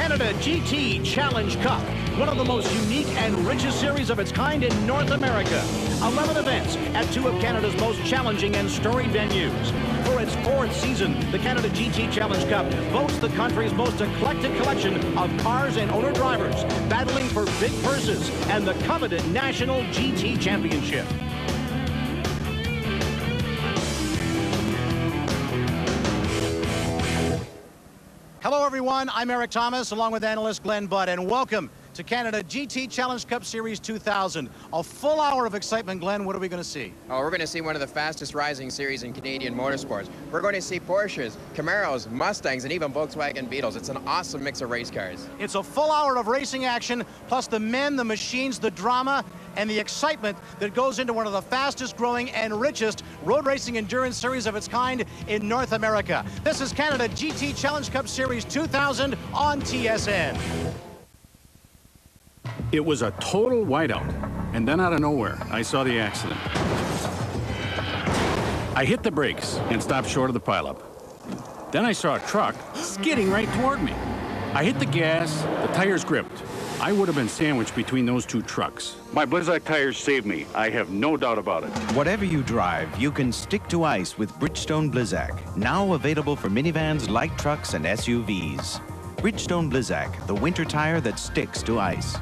Canada GT Challenge Cup, one of the most unique and richest series of its kind in North America. 11 events at 2 of Canada's most challenging and storied venues. For its 4th season, the Canada GT Challenge Cup boasts the country's most eclectic collection of cars and owner-drivers battling for big purses and the coveted National GT Championship. Hello, everyone. I'm Eric Thomas, along with analyst Glenn Budd, and welcome to Canada GT Challenge Cup Series 2000. A full hour of excitement, Glenn. What are we going to see? Oh, we're going to see one of the fastest rising series in Canadian motorsports. We're going to see Porsches, Camaros, Mustangs, and even Volkswagen Beetles. It's an awesome mix of race cars. It's a full hour of racing action, plus the men, the machines, the drama, and the excitement that goes into one of the fastest growing and richest road racing endurance series of its kind in North America. This is Canada GT Challenge Cup Series 2000 on TSN. It was a total whiteout, and then out of nowhere, I saw the accident. I hit the brakes and stopped short of the pileup. Then I saw a truck skidding right toward me. I hit the gas, the tires gripped. I would have been sandwiched between those two trucks. My Blizzak tires saved me. I have no doubt about it. Whatever you drive, you can stick to ice with Bridgestone Blizzak. Now available for minivans, light trucks, and SUVs. Bridgestone Blizzak, the winter tire that sticks to ice.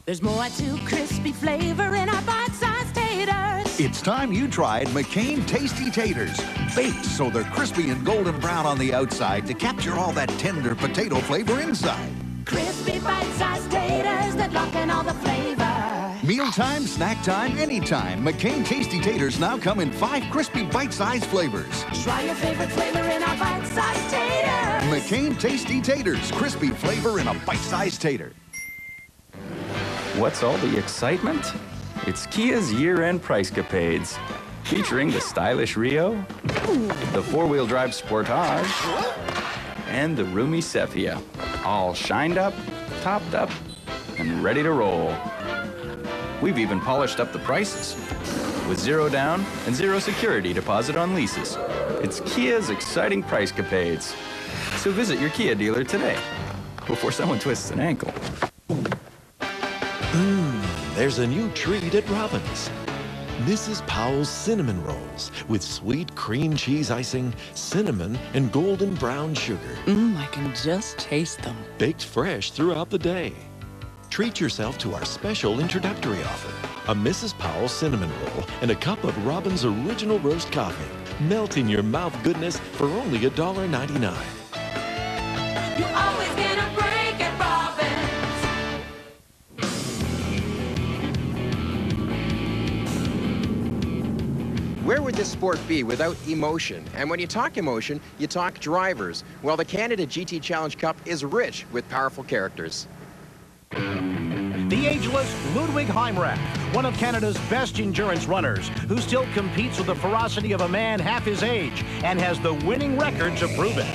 There's more to crispy flavor in our bite-sized taters. It's time you tried McCain Tasty Taters. Baked so they're crispy and golden brown on the outside to capture all that tender potato flavor inside. Crispy bite-sized taters that lock in all the flavor. Mealtime, snack time, anytime. McCain Tasty Taters now come in 5 crispy bite-sized flavors. Try your favorite flavor in our bite-sized taters. McCain Tasty Taters. Crispy flavor in a bite-sized tater. What's all the excitement? It's Kia's year-end price capades, featuring the stylish Rio, the 4-wheel drive Sportage, and the roomy Cephia, all shined up, topped up, and ready to roll. We've even polished up the prices with 0 down and 0 security deposit on leases. It's Kia's exciting price capades. So visit your Kia dealer today before someone twists an ankle. There's a new treat at Robin's. Mrs. Powell's Cinnamon Rolls with sweet cream cheese icing, cinnamon, and golden brown sugar. I can just taste them. Baked fresh throughout the day. Treat yourself to our special introductory offer. A Mrs. Powell Cinnamon Roll and a cup of Robin's Original Roast Coffee. Melt in your mouth goodness for only $1.99. You always get a break at Robin's. Where would this sport be without emotion? And when you talk emotion, you talk drivers. Well, the Canada GT Challenge Cup is rich with powerful characters. The ageless Ludwig Heimrach, one of Canada's best endurance runners, who still competes with the ferocity of a man half his age and has the winning record to prove it.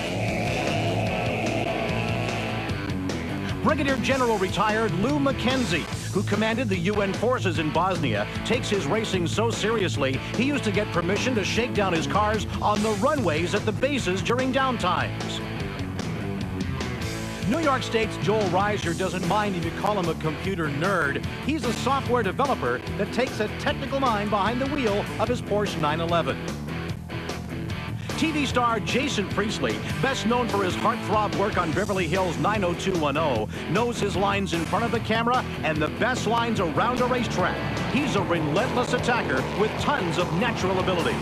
Brigadier General retired Lou Mackenzie, who commanded the UN forces in Bosnia, takes his racing so seriously, he used to get permission to shake down his cars on the runways at the bases during downtimes. New York State's Joel Reiser doesn't mind if you call him a computer nerd. He's a software developer that takes a technical mind behind the wheel of his Porsche 911. TV star Jason Priestley, best known for his heartthrob work on Beverly Hills 90210, knows his lines in front of the camera and the best lines around a racetrack. He's a relentless attacker with tons of natural ability.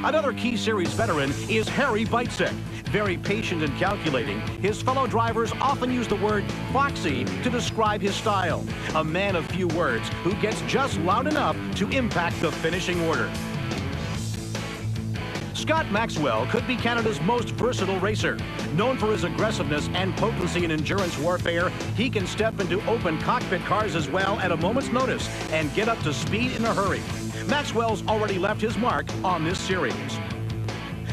Another key series veteran is Harry Beitzik. Very patient and calculating, his fellow drivers often use the word foxy to describe his style. A man of few words who gets just loud enough to impact the finishing order. Scott Maxwell could be Canada's most versatile racer. Known for his aggressiveness and potency in endurance warfare, he can step into open cockpit cars as well at a moment's notice and get up to speed in a hurry. Maxwell's already left his mark on this series.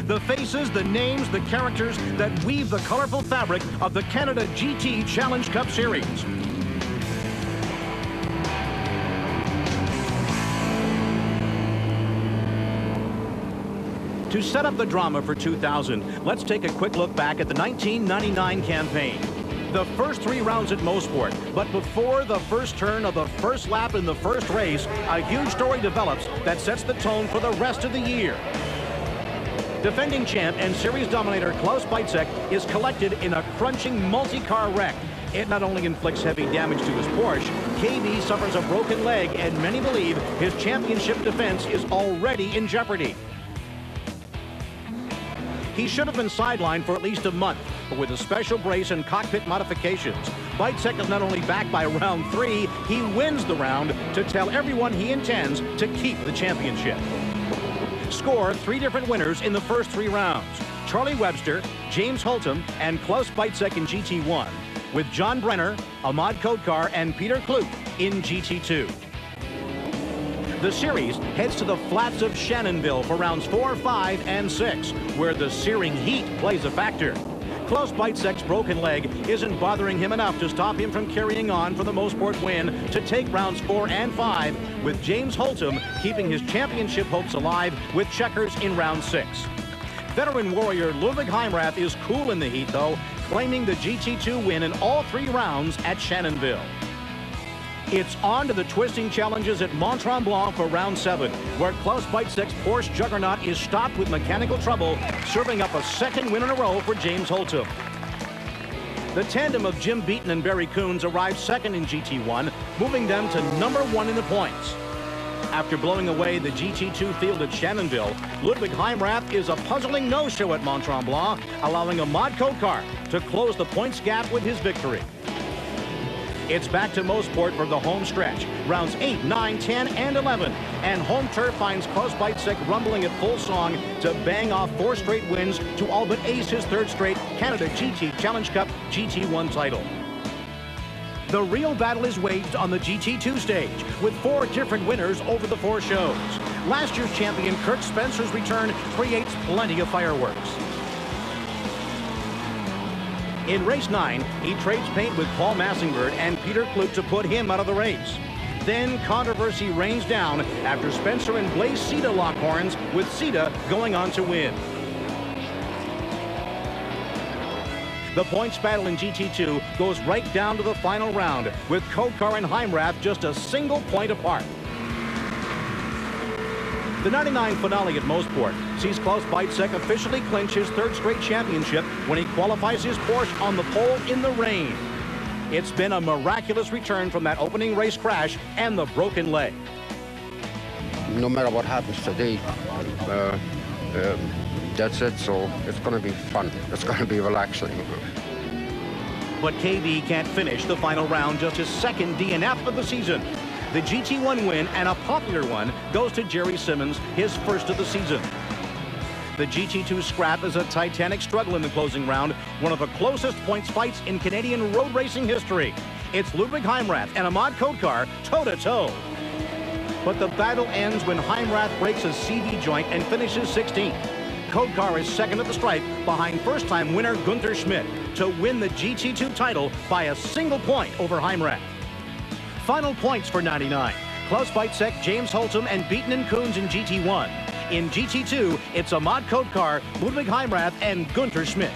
The faces, the names, the characters that weave the colorful fabric of the Canada GT Challenge Cup Series. To set up the drama for 2000, let's take a quick look back at the 1999 campaign. The first 3 rounds at Mosport, but before the first turn of the first lap in the first race, a huge story develops that sets the tone for the rest of the year. Defending champ and series dominator Klaus Beitzek is collected in a crunching multi-car wreck. It not only inflicts heavy damage to his Porsche, KB suffers a broken leg, and many believe his championship defense is already in jeopardy. He should have been sidelined for at least a month, but with a special brace and cockpit modifications, Beitzek is not only back by round 3, he wins the round to tell everyone he intends to keep the championship. Score 3 different winners in the first 3 rounds: Charlie Webster, James Holtum, and Klaus Beitzek in GT1, with John Brenner, Ahmad Kodkar, and Peter Kloot in GT2. The series heads to the flats of Shannonville for rounds 4, 5, and 6, where the searing heat plays a factor. Klaus Beitzek's broken leg isn't bothering him enough to stop him from carrying on for the Mosport win to take rounds 4 and 5, with James Holtum keeping his championship hopes alive with checkers in round 6. Veteran warrior Ludwig Heimrath is cool in the heat, though, claiming the GT2 win in all 3 rounds at Shannonville. It's on to the twisting challenges at Mont Tremblant for round 7, where Klaus Beitzek's Porsche juggernaut is stopped with mechanical trouble, serving up a second win in a row for James Holtum. The tandem of Jim Beaton and Barry Coons arrived second in GT1, moving them to number 1 in the points. After blowing away the GT2 field at Shannonville, Ludwig Heimrath is a puzzling no-show at Mont Tremblant, allowing Ahmad Kodkar to close the points gap with his victory. It's back to Mosport for the home stretch, rounds 8, 9, 10, and 11. And home turf finds Klaus Beitzek rumbling at full song to bang off 4 straight wins to all but ace his 3rd straight Canada GT Challenge Cup GT1 title. The real battle is waged on the GT2 stage, with 4 different winners over the 4 shows. Last year's champion Kirk Spencer's return creates plenty of fireworks. In race 9, he trades paint with Paul Massingbird and Peter Kloot to put him out of the race. Then controversy rains down after Spencer and Blaise Sita lock horns, with Sita going on to win. The points battle in GT2 goes right down to the final round, with Kodkar and Heimrath just a single point apart. The 99 finale at Mosport sees Klaus Beitzek officially clinch his 3rd straight championship when he qualifies his Porsche on the pole in the rain. It's been a miraculous return from that opening race crash and the broken leg. No matter what happens today, that's it, so it's going to be fun. It's going to be relaxing. But KB can't finish the final round, just his 2nd DNF of the season. The GT1 win, and a popular one, goes to Jerry Simmons, his 1st of the season. The GT2 scrap is a titanic struggle in the closing round, one of the closest points fights in Canadian road racing history. It's Ludwig Heimrath and Ahmad Kodkar toe-to-toe. But the battle ends when Heimrath breaks a CV joint and finishes 16th. Kodkar is 2nd at the stripe behind first-time winner Gunther Schmidt to win the GT2 title by a single point over Heimrath. Final points for 99. Klaus Beitzek, James Holtum, and Beaton and Coons in GT1. In GT2, it's Ahmad Kodkar, Ludwig Heimrath, and Gunther Schmidt.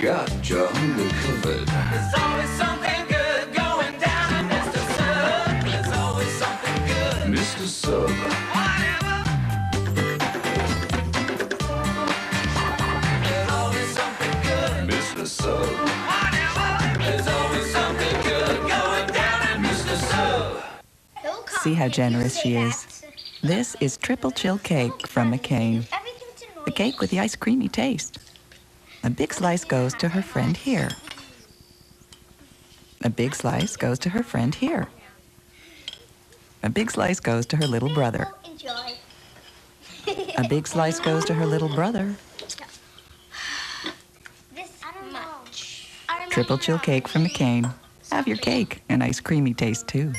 got your hunger covered. There's always something good going down in Mr. Sub. There's always something good. Mr. Sub. Whatever. There's always something good. Mr. Sub. Whatever. There's always something good going down in Mr. Sub. See how generous she is. This is triple chill cake from McCain. The cake with the ice creamy taste. A big slice goes to her friend here. A big slice goes to her friend here. A big slice goes to her little brother. A big slice goes to her little brother. Triple chill cake from McCain. Have your cake and ice creamy taste too.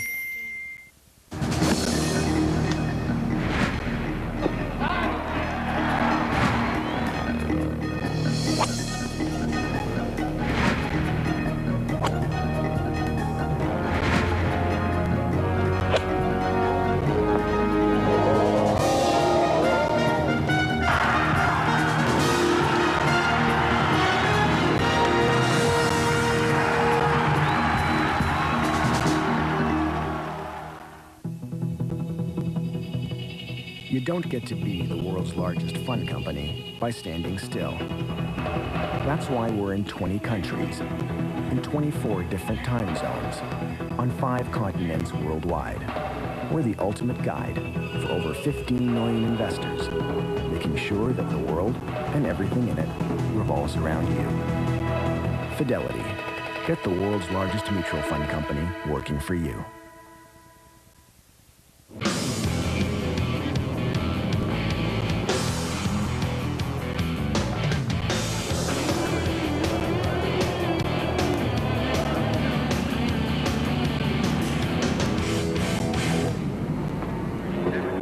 You don't get to be the world's largest fun company by standing still. That's why we're in 20 countries, in 24 different time zones, on 5 continents worldwide. We're the ultimate guide for over 15 million investors, making sure that the world and everything in it revolves around you. Fidelity. Get the world's largest mutual fund company working for you.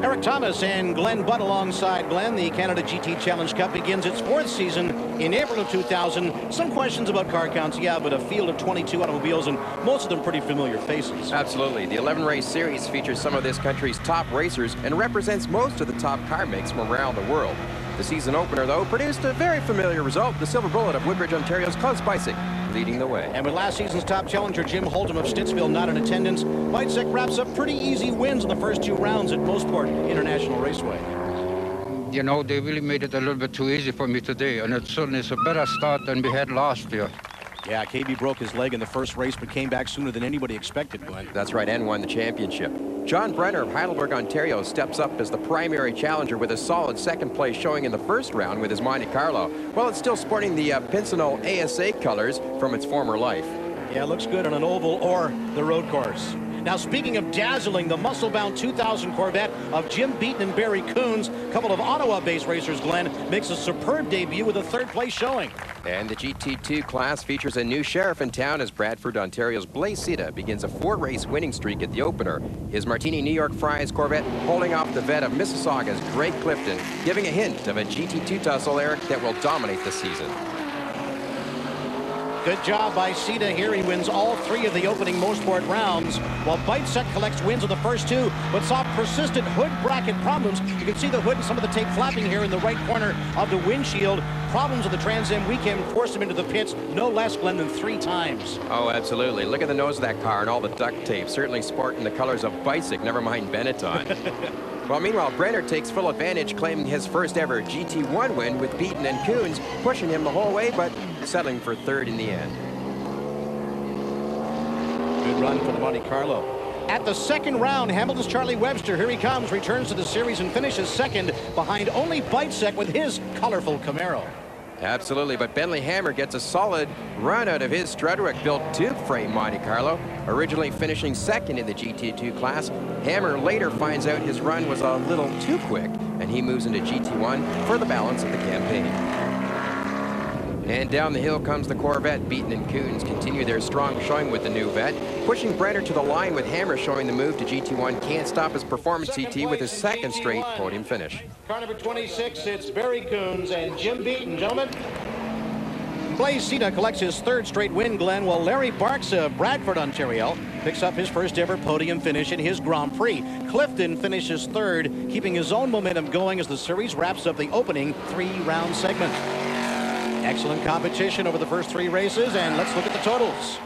Eric Thomas and Glenn Budd alongside Glenn. The Canada GT Challenge Cup begins its 4th season in April of 2000. Some questions about car counts, yeah, but a field of 22 automobiles and most of them pretty familiar faces. Absolutely. The 11-race series features some of this country's top racers and represents most of the top car makes from around the world. The season opener, though, produced a very familiar result, the Silver Bullet of Woodbridge, Ontario's Klaus Bicek, leading the way. And with last season's top challenger Jim Holtum of Stittsville not in attendance, Bicek wraps up pretty easy wins in the first 2 rounds at Postport International Raceway. You know, they really made it a little bit too easy for me today, and it certainly is a better start than we had last year. Yeah, KB broke his leg in the first race, but came back sooner than anybody expected, Glenn. That's right, and won the championship. John Brenner of Heidelberg, Ontario, steps up as the primary challenger with a solid second place showing in the first round with his Monte Carlo. Well, it's still sporting the Pincinel ASA colors from its former life. Yeah, it looks good on an oval or the road course. Now, speaking of dazzling, the muscle-bound 2000 Corvette of Jim Beaton and Barry Coons, a couple of Ottawa-based racers, Glenn, makes a superb debut with a 3rd place showing. And the GT2 class features a new sheriff in town as Bradford, Ontario's Blaise Sita begins a 4-race winning streak at the opener. His Martini New York Fries Corvette holding off the vet of Mississauga's Greg Clifton, giving a hint of a GT2 tussle, Eric, that will dominate the season. Good job by Sita here. He wins all 3 of the opening Mosport rounds, while Bicek collects wins of the first 2, but saw persistent hood bracket problems. You can see the hood and some of the tape flapping here in the right corner of the windshield. Problems of the Trans Am weekend forced him into the pits no less, Glenn, than 3 times. Oh, absolutely. Look at the nose of that car and all the duct tape. Certainly sporting the colors of Bicek, never mind Benetton. Well, meanwhile, Brenner takes full advantage, claiming his first ever GT1 win with Beaton and Coons, pushing him the whole way, but settling for 3rd in the end. Good run for the Monte Carlo. At the 2nd round, Hamilton's Charlie Webster, here he comes, returns to the series and finishes 2nd behind only Bicek with his colorful Camaro. Absolutely, but Bentley Hammer gets a solid run out of his Strudwick-built tube-frame Monte Carlo, originally finishing 2nd in the GT2 class. Hammer later finds out his run was a little too quick, and he moves into GT1 for the balance of the campaign. And down the hill comes the Corvette. Beaton and Coons continue their strong showing with the new vet, pushing Brenner to the line with Hammer showing the move to GT1. Can't stop his performance CT with his 2nd straight podium finish. Car number 26, it's Barry Coons and Jim Beaton, gentlemen. Blaise Sita collects his 3rd straight win, Glenn, while Larry Barks of Bradford, Ontario, picks up his first ever podium finish in his Grand Prix. Clifton finishes 3rd, keeping his own momentum going as the series wraps up the opening 3-round segment. Excellent competition over the first 3 races, and let's look at the totals.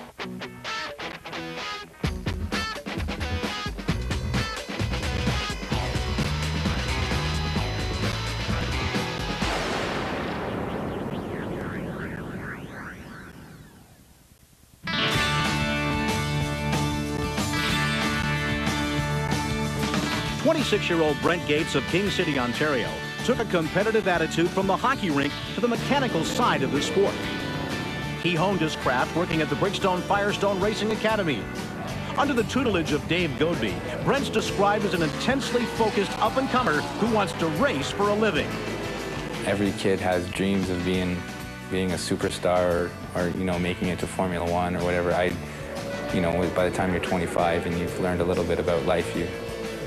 "26-year-old Brent Gates of King City, Ontario, took a competitive attitude from the hockey rink to the mechanical side of the sport. He honed his craft working at the Bridgestone Firestone Racing Academy. Under the tutelage of Dave Godby, Brent's described as an intensely focused up-and-comer who wants to race for a living. Every kid has dreams of being a superstar or making it to Formula One or whatever. By the time you're 25 and you've learned a little bit about life, you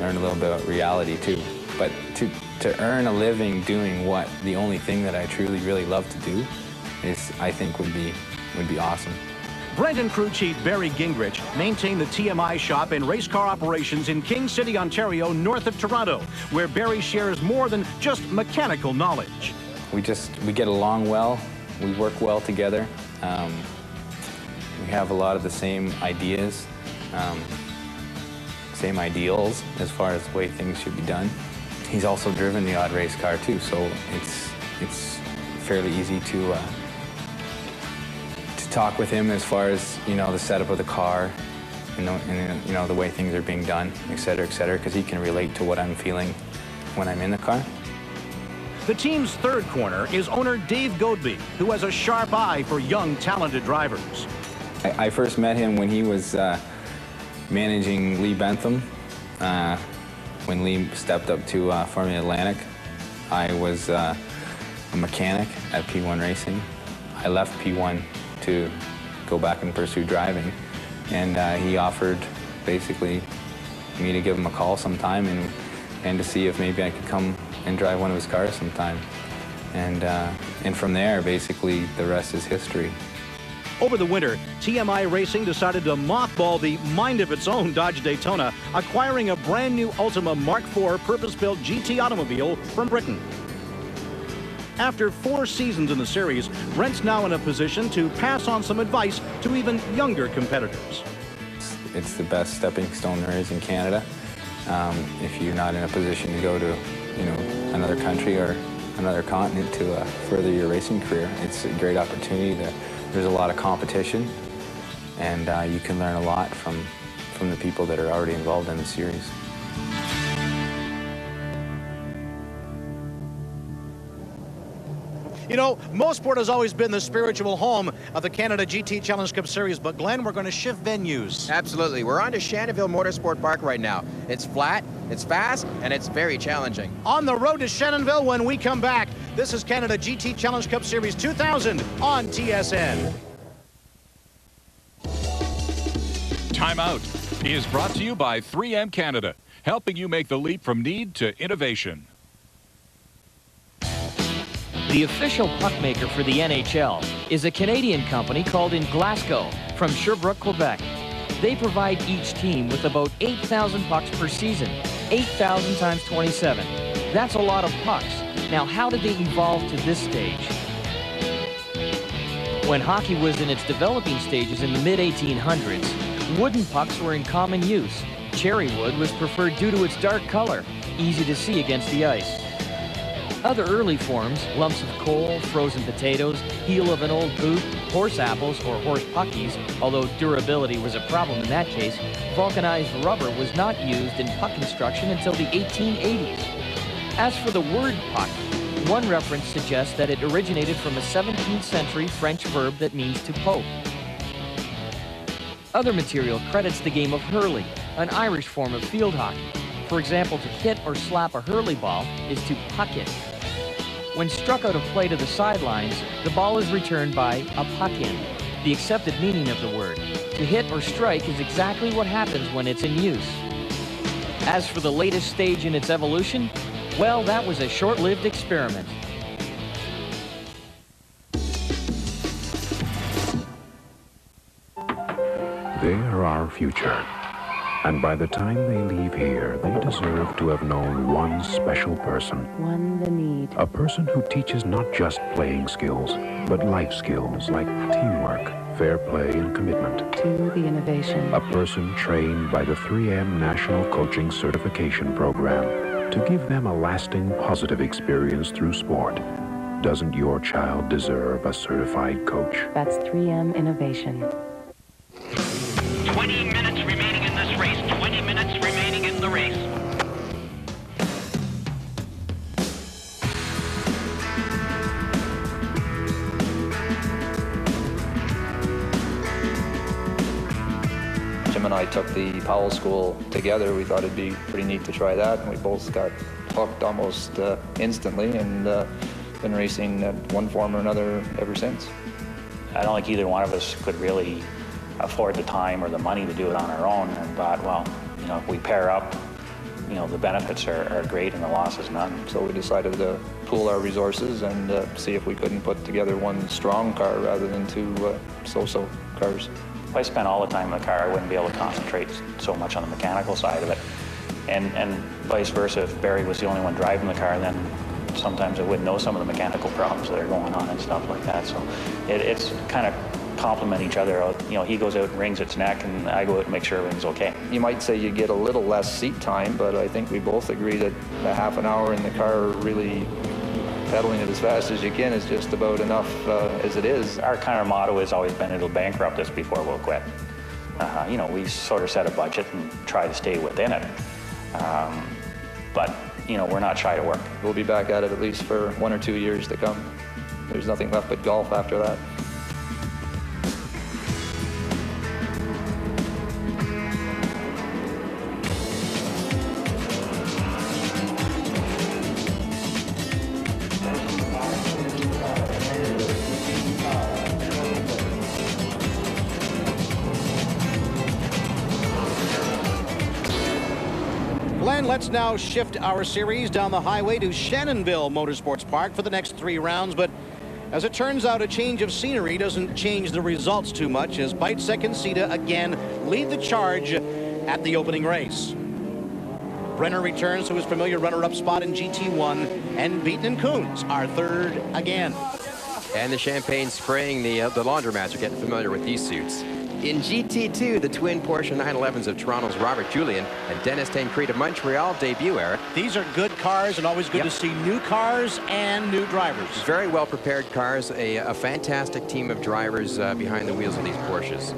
learn a little bit about reality too. But to earn a living doing the only thing that I truly really love to do I think would be awesome. Brent and crew chief Barry Gingrich maintain the TMI shop and race car operations in King City, Ontario, north of Toronto, where Barry shares more than just mechanical knowledge. We get along well, we work well together. We have a lot of the same ideas, same ideals as far as the way things should be done. He's also driven the odd race car too, so it's fairly easy to talk with him as far as the setup of the car and the way things are being done, et cetera, because he can relate to what I'm feeling when I'm in the car. The team's third corner is owner Dave Godby, who has a sharp eye for young, talented drivers. I first met him when he was managing Lee Bentham. When Lee stepped up to Formula Atlantic, I was a mechanic at P1 Racing. I left P1 to go back and pursue driving, and he offered basically me to give him a call sometime and to see if maybe I could come and drive one of his cars sometime. And from there, basically, the rest is history. Over the winter, TMI Racing decided to mothball the mind-of-its-own Dodge Daytona, acquiring a brand-new Ultima Mark IV purpose-built GT automobile from Britain. After 4 seasons in the series, Brent's now in a position to pass on some advice to even younger competitors. It's the best stepping stone there is in Canada. If you're not in a position to go to, another country or another continent to further your racing career, it's a great opportunity. There's a lot of competition, and you can learn a lot from the people that are already involved in the series. Mosport has always been the spiritual home of the Canada GT Challenge Cup Series, but Glenn, we're going to shift venues. Absolutely. We're on to Shannonville Motorsport Park right now. It's flat, it's fast, and it's very challenging. On the road to Shannonville when we come back. This is Canada GT Challenge Cup Series 2000 on TSN. Time Out is brought to you by 3M Canada, helping you make the leap from need to innovation. The official puck maker for the NHL is a Canadian company called In Glasgow from Sherbrooke, Quebec. They provide each team with about 8,000 pucks per season, 8,000 times 27. That's a lot of pucks. Now, how did they evolve to this stage? When hockey was in its developing stages in the mid-1800s, wooden pucks were in common use. Cherry wood was preferred due to its dark color, easy to see against the ice. Other early forms, lumps of coal, frozen potatoes, heel of an old boot, horse apples or horse puckies, although durability was a problem in that case, vulcanized rubber was not used in puck construction until the 1880s. As for the word puck, one reference suggests that it originated from a 17th century French verb that means to poke. Other material credits the game of hurley, an Irish form of field hockey. For example, to hit or slap a hurley ball is to puck it. When struck out of play to the sidelines, the ball is returned by a puck-in, the accepted meaning of the word. To hit or strike is exactly what happens when it's in use. As for the latest stage in its evolution, well, that was a short-lived experiment. They're our future. And by the time they leave here, they deserve to have known one special person. One the need. A person who teaches not just playing skills, but life skills like teamwork, fair play, and commitment. To the innovation. A person trained by the 3M National Coaching Certification Program to give them a lasting positive experience through sport. Doesn't your child deserve a certified coach? That's 3M Innovation. 20 minutes remaining in this race. 20 minutes remaining in the race. Jim and I took the Powell School together. We thought it'd be pretty neat to try that, and we both got hooked almost instantly, and been racing at one form or another ever since. I don't think either one of us could really afford the time or the money to do it on our own, and thought, well, you know, if we pair up, you know, the benefits are great and the loss is none. So we decided to pool our resources and see if we couldn't put together one strong car rather than two so-so cars. If I spent all the time in the car, I wouldn't be able to concentrate so much on the mechanical side of it. And vice versa, if Barry was the only one driving the car, then sometimes I wouldn't know some of the mechanical problems that are going on and stuff like that. So it's kind of complement each other. You know, he goes out and wrings its neck, and I go out and make sure everything's okay. You might say you get a little less seat time, but I think we both agree that a half an hour in the car really pedaling it as fast as you can is just about enough as it is. Our kind of motto has always been, it'll bankrupt us before we'll quit. You know, we sort of set a budget and try to stay within it. But, you know, we're not shy to work. We'll be back at it at least for 1 or 2 years to come. There's nothing left but golf after that. Let's now shift our series down the highway to Shannonville Motorsports Park for the next 3 rounds. But as it turns out, a change of scenery doesn't change the results too much, as Bitesek and Sita again lead the charge at the opening race. Brenner returns to his familiar runner-up spot in GT1, and Beaton and Coons are third again. And the champagne spraying, the laundromats are getting familiar with these suits. In GT2, the twin Porsche 911s of Toronto's Robert Julian and Dennis Tancred of Montreal debut, Eric. These are good cars, and always good to see new cars and new drivers. Very well prepared cars, a fantastic team of drivers behind the wheels of these Porsches.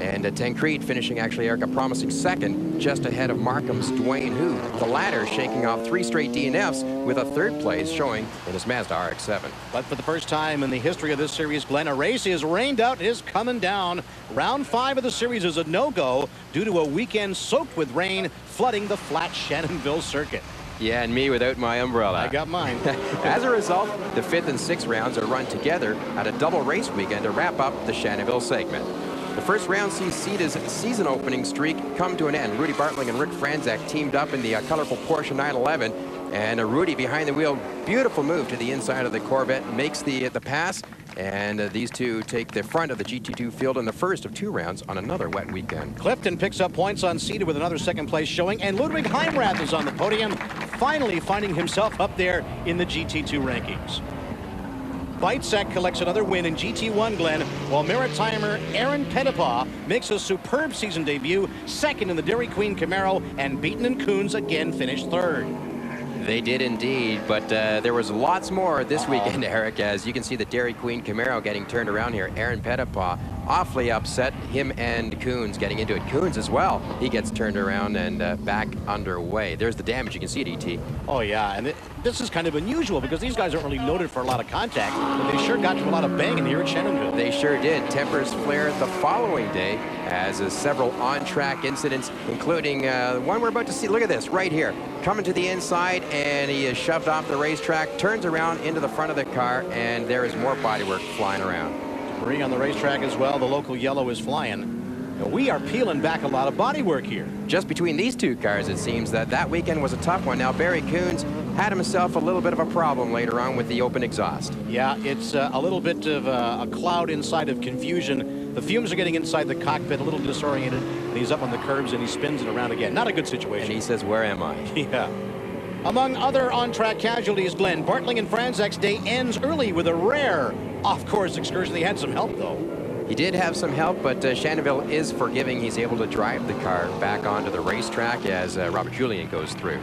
And Tancred finishing, actually, Eric, a promising second, just ahead of Markham's Dwayne Hu. The latter shaking off 3 straight DNFs with a 3rd place showing in his Mazda RX-7. But for the first time in the history of this series, Glenn, a race is rained out, is coming down. Round 5 of the series is a no-go due to a weekend soaked with rain flooding the flat Shannonville circuit. Yeah, and me without my umbrella. I got mine. As a result, the 5th and 6th rounds are run together at a double race weekend to wrap up the Shannonville segment. The first round sees Sita's season opening streak come to an end. Rudy Bartling and Rick Franzak teamed up in the colorful Porsche 911, and Rudy behind the wheel, beautiful move to the inside of the Corvette, makes the pass, and these two take the front of the GT2 field in the first of 2 rounds on another wet weekend. Clifton picks up points on Sita with another 2nd place showing, and Ludwig Heimrath is on the podium, finally finding himself up there in the GT2 rankings. Bitesek collects another win in GT1, Glenn, while Maritimer Aaron Pettipaw makes a superb season debut, 2nd in the Dairy Queen Camaro, and Beaton and Coons again finished 3rd. They did indeed, but there was lots more this weekend, Eric, as you can see the Dairy Queen Camaro getting turned around here. Aaron Pettipaw awfully upset, him and Coons getting into it. Coons as well, he gets turned around and back underway. There's the damage, you can see it, E.T. Oh yeah, and this is kind of unusual because these guys aren't really noted for a lot of contact, but they sure got to a lot of banging here at Shannonville. They sure did. Tempers flared the following day as several on-track incidents, including one we're about to see. Look at this right here. Coming to the inside, and he is shoved off the racetrack, turns around into the front of the car, and there is more bodywork flying around. Debris on the racetrack as well. The local yellow is flying. We are peeling back a lot of bodywork here. Just between these 2 cars, it seems that weekend was a tough one. Now, Barry Coons had himself a little bit of a problem later on with the open exhaust. Yeah, it's a little bit of a cloud inside of confusion. The fumes are getting inside the cockpit, a little disoriented. And he's up on the curbs and he spins it around again. Not a good situation. And he says, where am I? Yeah. Among other on-track casualties, Glenn, Bartling and Franzak's day ends early with a rare off-course excursion. He had some help, though. He did have some help, but Shannonville is forgiving. He's able to drive the car back onto the racetrack as Robert Julian goes through.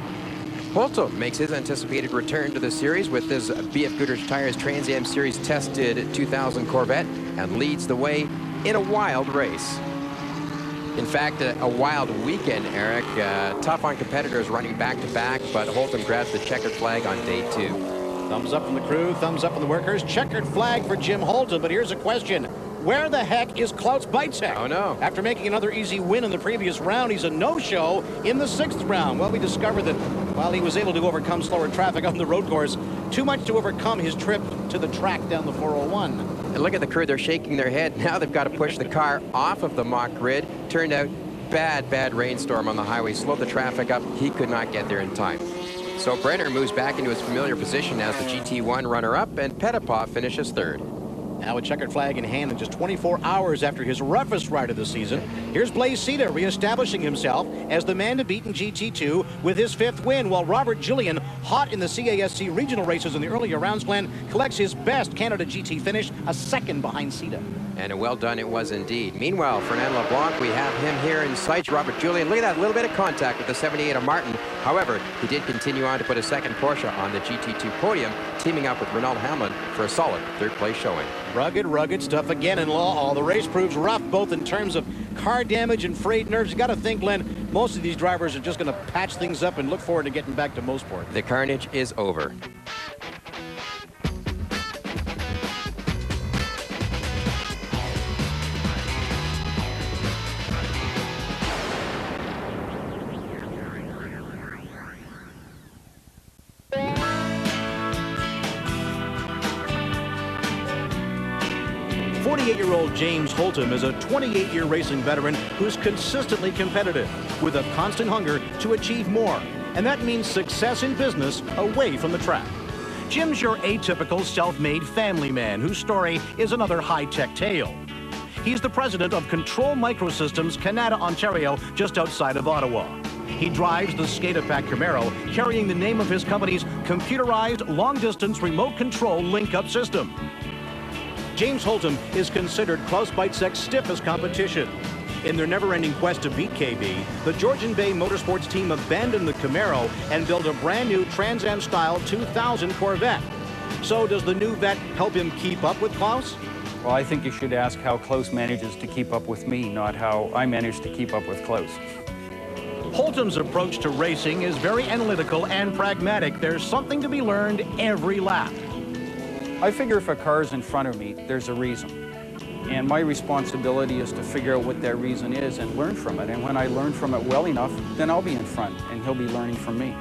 Holtum makes his anticipated return to the series with his BF Goodrich Tires Trans Am Series tested 2000 Corvette and leads the way in a wild race. In fact, a wild weekend, Eric. Tough on competitors running back-to-back, but Holtum grabs the checkered flag on day 2. Thumbs up from the crew, thumbs up from the workers. Checkered flag for Jim Holtum, but here's a question. Where the heck is Klaus Beitzek? Oh, no. After making another easy win in the previous round, he's a no-show in the 6th round. Well, we discovered that while he was able to overcome slower traffic on the road course, too much to overcome his trip to the track down the 401. And look at the crew, they're shaking their head. Now they've got to push the car off of the mock grid. Turned out, bad rainstorm on the highway. Slowed the traffic up. He could not get there in time. So Brenner moves back into his familiar position as the GT1 runner-up, and Petitpas finishes 3rd. Now a checkered flag in hand in just 24 hours after his roughest ride of the season. Here's Blaise Sita reestablishing himself as the man to beat in GT2 with his 5th win, while Robert Julian, hot in the CASC regional races in the earlier rounds, Glenn, collects his best Canada GT finish, a 2nd behind Sita. And a well done it was indeed. Meanwhile, Fernand LeBlanc, we have him here in sights. Robert Julian, look at that little bit of contact with the 78 of Martin. However, he did continue on to put a 2nd Porsche on the GT2 podium, teaming up with Ronald Hamlin for a solid 3rd place showing. Rugged stuff again in Law Hall. The race proves rough, both in terms of car damage and frayed nerves. You got to think, Glenn, most of these drivers are just going to patch things up and look forward to getting back to Mosport. The carnage is over. James Holtum is a 28-year racing veteran who's consistently competitive with a constant hunger to achieve more. And that means success in business away from the track. Jim's your atypical self-made family man whose story is another high-tech tale. He's the president of Control Microsystems, Canada, Ontario, just outside of Ottawa. He drives the SCADA-Pack Camaro, carrying the name of his company's computerized long-distance remote control link-up system. James Holtum is considered Klaus Beitzek's stiffest competition. In their never-ending quest to beat KB, the Georgian Bay Motorsports team abandoned the Camaro and built a brand new Trans Am-style 2000 Corvette. So does the new vet help him keep up with Klaus? Well, I think you should ask how Klaus manages to keep up with me, not how I manage to keep up with Klaus. Holtum's approach to racing is very analytical and pragmatic. There's something to be learned every lap. I figure if a car is in front of me, there's a reason. And my responsibility is to figure out what that reason is and learn from it. And when I learn from it well enough, then I'll be in front and he'll be learning from me.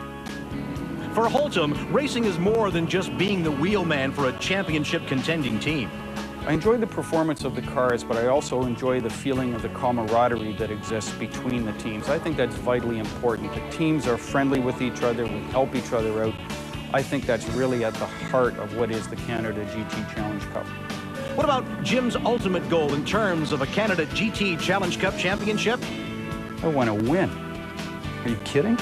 For Holtum, racing is more than just being the wheelman for a championship contending team. I enjoy the performance of the cars, but I also enjoy the feeling of the camaraderie that exists between the teams. I think that's vitally important. The teams are friendly with each other, we help each other out. I think that's really at the heart of what is the Canada GT Challenge Cup. What about Jim's ultimate goal in terms of a Canada GT Challenge Cup championship? I want to win. Are you kidding?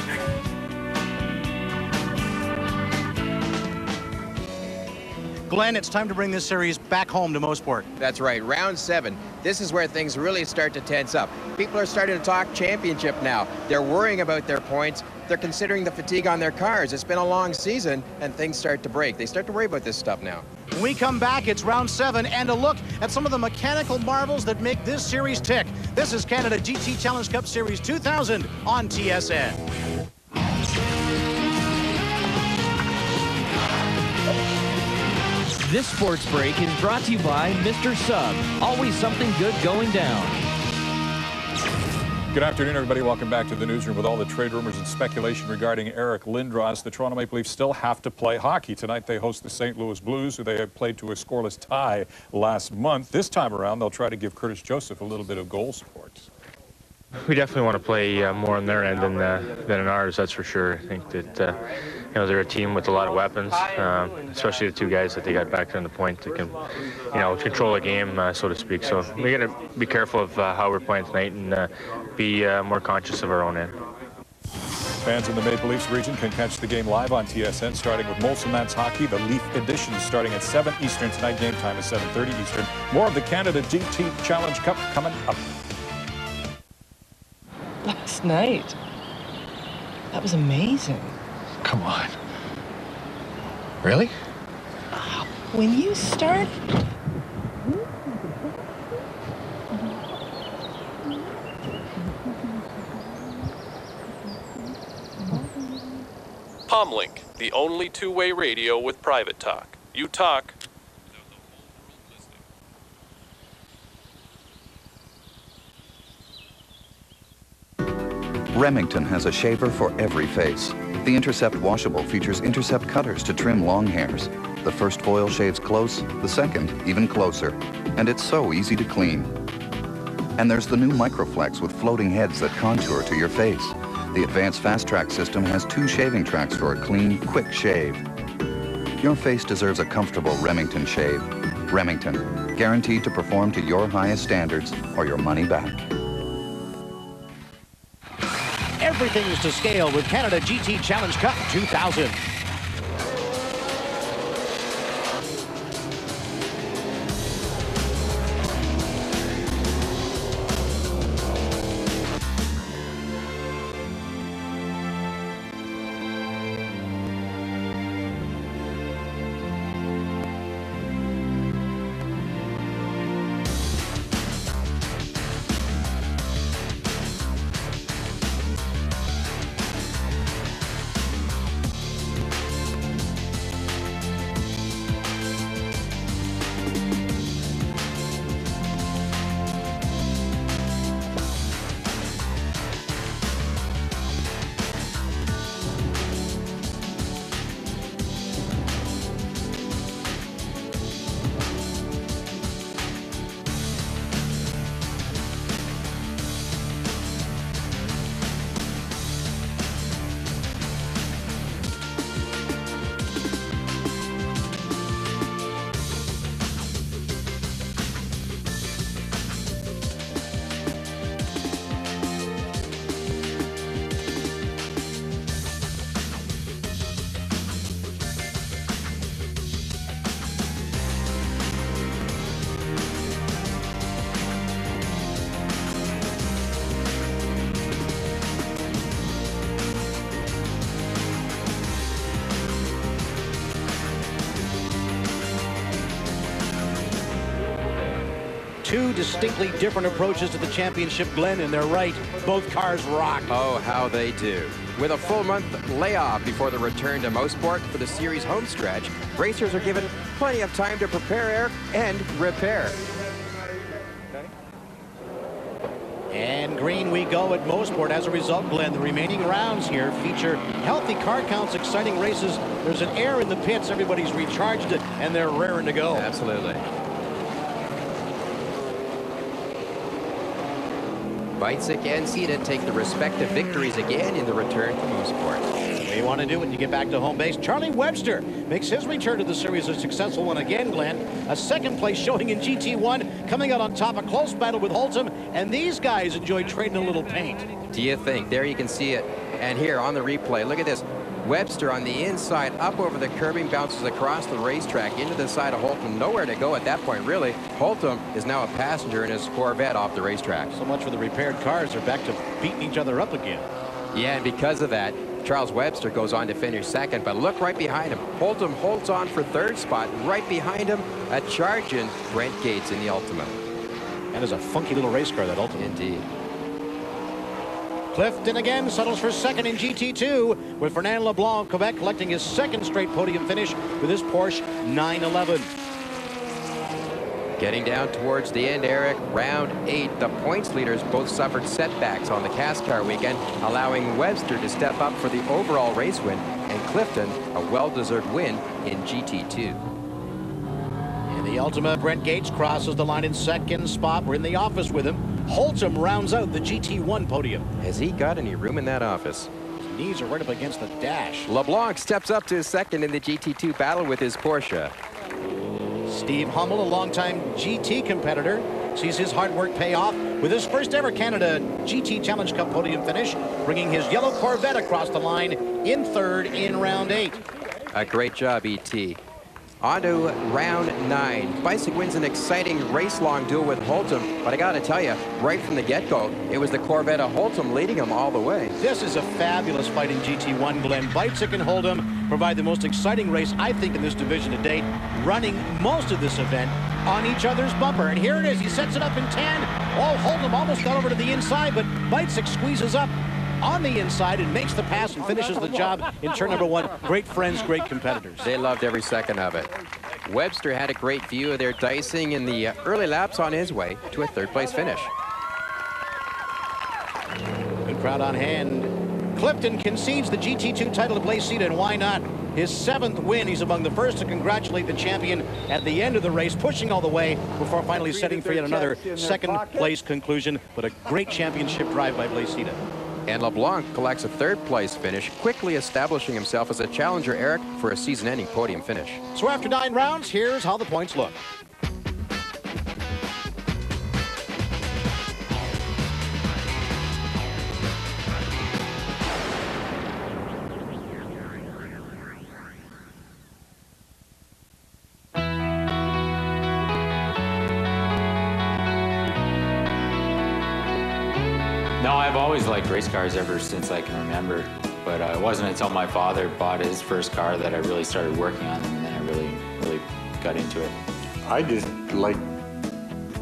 Glenn, it's time to bring this series back home to Mosport. That's right, round 7. This is where things really start to tense up. People are starting to talk championship now. They're worrying about their points. They're considering the fatigue on their cars. It's been a long season, and things start to break. They start to worry about this stuff now. When we come back, it's round 7, and a look at some of the mechanical marvels that make this series tick. This is Canada GT Challenge Cup Series 2000 on TSN. This sports break is brought to you by Mr. Sub. Always something good going down. Good afternoon, everybody. Welcome back to the newsroom. With all the trade rumors and speculation regarding Eric Lindros, the Toronto Maple Leafs still have to play hockey. Tonight they host the St. Louis Blues, who they have played to a scoreless tie last month. This time around, they'll try to give Curtis Joseph a little bit of goal support. We definitely want to play more on their end than in ours, that's for sure. I think that you know, they're a team with a lot of weapons, especially the two guys that they got back there on the point that can, you know, control a game, so to speak. So we got to be careful of how we're playing tonight and be more conscious of our own end. Fans in the Maple Leafs region can catch the game live on TSN, starting with Molson Nats Hockey. The Leaf edition starting at 7 Eastern tonight. Game time is 7:30 Eastern. More of the Canada GT Challenge Cup coming up. Last night, that was amazing. Come on. Really? When you start... Comlink, the only two-way radio with private talk. You talk. Remington has a shaver for every face. The Intercept washable features Intercept cutters to trim long hairs. The first foil shaves close, the second even closer. And it's so easy to clean. And there's the new Microflex with floating heads that contour to your face. The advanced Fast Track system has 2 shaving tracks for a clean, quick shave. Your face deserves a comfortable Remington shave. Remington, guaranteed to perform to your highest standards or your money back. Everything is to scale with Canada GT Challenge Cup 2000. Two distinctly different approaches to the championship, Glenn, and they're right. Both cars rock. Oh, how they do. With a full month layoff before the return to Mosport for the series home stretch, racers are given plenty of time to prepare and repair. And green we go at Mosport. As a result, Glenn, the remaining rounds here feature healthy car counts, exciting races. There's an air in the pits. Everybody's recharged it, and they're raring to go. Absolutely. Weitzik and Cita take the respective victories again in the return to Mosport. The way you want to do it when you get back to home base. Charlie Webster makes his return to the series a successful one again, Glenn. A second place showing in GT1, coming out on top, a close battle with Holtum, and these guys enjoy trading a little paint. Do you think? There you can see it. And here on the replay, look at this. Webster on the inside, up over the curbing, bounces across the racetrack into the side of Holtum. Nowhere to go at that point, really. Holtum is now a passenger in his Corvette off the racetrack. So much for the repaired cars. They're back to beating each other up again. Yeah, and because of that, Charles Webster goes on to finish second. But look right behind him. Holtum holds on for third spot. Right behind him, a charging Brent Gates in the Ultima. That is a funky little race car, that Ultima. Indeed. Clifton again settles for second in GT2 with Fernand LeBlanc, Quebec, collecting his second straight podium finish with his Porsche 911. Getting down towards the end, Eric, round 8. The points leaders both suffered setbacks on the CASCAR weekend, allowing Webster to step up for the overall race win, and Clifton a well-deserved win in GT2. In the Ultima, Brent Gates crosses the line in second spot. We're in the office with him. Holtum rounds out the GT1 podium. Has he got any room in that office? His knees are right up against the dash. LeBlanc steps up to second in the GT2 battle with his Porsche. Steve Hummel, a longtime GT competitor, sees his hard work pay off with his first ever Canada GT Challenge Cup podium finish, bringing his yellow Corvette across the line in third in round 8. A great job, E.T. On to round 9. Bicycle wins an exciting race-long duel with Holtum, but I gotta tell you, right from the get-go, it was the Corvette of Holtum leading him all the way. This is a fabulous fight in GT1, Glenn. Bicycle and Holtum provide the most exciting race, I think, in this division to date, running most of this event on each other's bumper. And here it is. He sets it up in 10. Oh, Holtum almost got over to the inside, but Bicycle squeezes up on the inside and makes the pass and finishes the job in turn number 1. Great friends, great competitors. They loved every second of it. Webster had a great view of their dicing in the early laps on his way to a third-place finish. Good crowd on hand. Clifton concedes the GT2 title to Blaise Sita, and why not? His 7th win. He's among the first to congratulate the champion at the end of the race, pushing all the way before finally setting for yet another second-place conclusion. But a great championship drive by Blaise Sita. And LeBlanc collects a third-place finish, quickly establishing himself as a challenger, Eric, for a season-ending podium finish. So after 9 rounds, here's how the points look. No, I've always liked race cars ever since I can remember, but it wasn't until my father bought his first car that I really started working on them, and then I really got into it. I just liked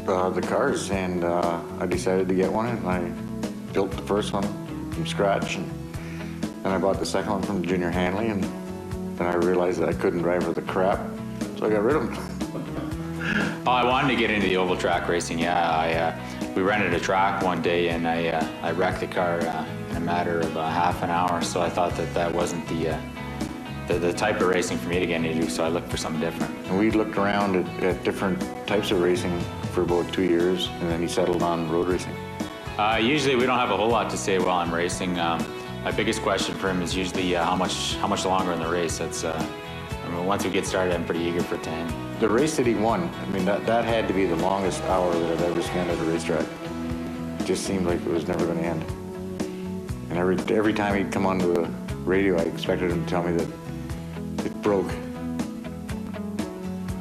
the cars, and I decided to get one, and I built the first one from scratch, and then I bought the second one from Junior Hanley, and then I realized that I couldn't drive with the crap, so I got rid of them. Oh, I wanted to get into the oval track racing, yeah. We rented a track one day, and I wrecked the car in a matter of half an hour, so I thought that wasn't the type of racing for me to get into, so I looked for something different. And we looked around at different types of racing for about 2 years, and then he settled on road racing. Usually we don't have a whole lot to say while I'm racing. My biggest question for him is usually how much longer in the race. That's once we get started, I'm pretty eager for it to end. The race that he won, I mean, that had to be the longest hour that I've ever spent at a racetrack. It just seemed like it was never going to end. And every time he'd come onto the radio, I expected him to tell me that it broke.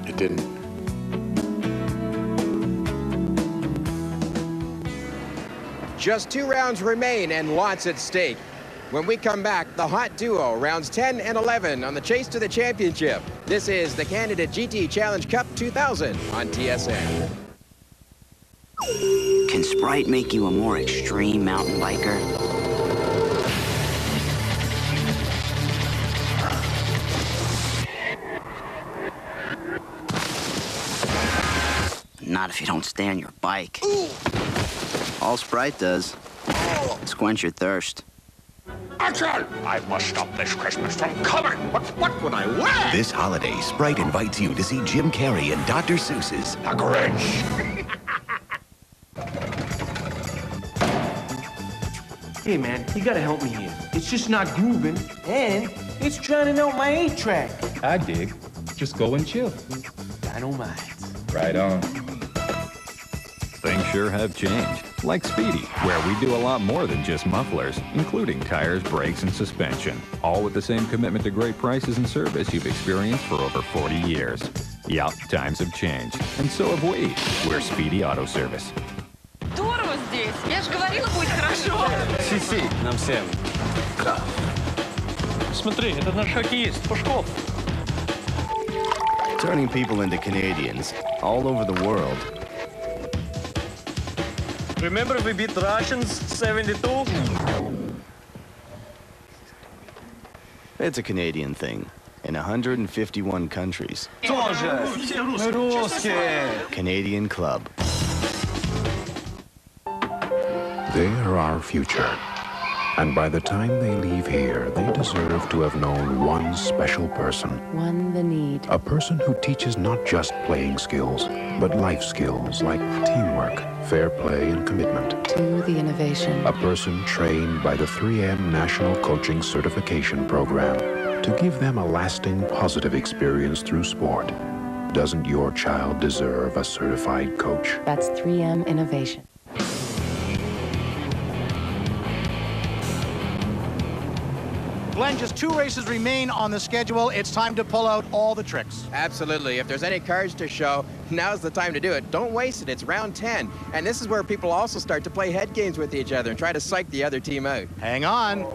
It didn't. Just 2 rounds remain and lots at stake. When we come back, the hot duo, rounds 10 and 11 on the chase to the championship. This is the Canada GT Challenge Cup 2000 on TSN. Can Sprite make you a more extreme mountain biker? Not if you don't stay on your bike. All Sprite does is quench your thirst. Action! I must stop this Christmas from coming. What would I wear? This holiday, Sprite invites you to see Jim Carrey in Dr. Seuss's The Grinch. Hey, man, you gotta help me here. It's just not grooving, and it's drowning out my 8-track. I dig. Just go and chill. Dynamite. Right on. Things sure have changed. Like Speedy, where we do a lot more than just mufflers, including tires, brakes, and suspension. All with the same commitment to great prices and service you've experienced for over 40 years. Yup, times have changed. And so have we. We're Speedy Auto Service. Здорово здесь. Я же говорила, будет хорошо. Си, нам всем. Смотри, это наш хоккеист, Пушков. Turning people into Canadians all over the world. Remember we beat Russians 72? It's a Canadian thing in 151 countries. Тоже. Мы русские. Canadian Club. They are our future. And by the time they leave here, they deserve to have known one special person. One the need. A person who teaches not just playing skills, but life skills like teamwork, fair play, and commitment. To the innovation. A person trained by the 3M National Coaching Certification Program to give them a lasting positive experience through sport. Doesn't your child deserve a certified coach? That's 3M Innovation. Glenn, just 2 races remain on the schedule. It's time to pull out all the tricks. Absolutely. If there's any cards to show, now's the time to do it. Don't waste it. It's round 10. And this is where people also start to play head games with each other and try to psych the other team out. Hang on.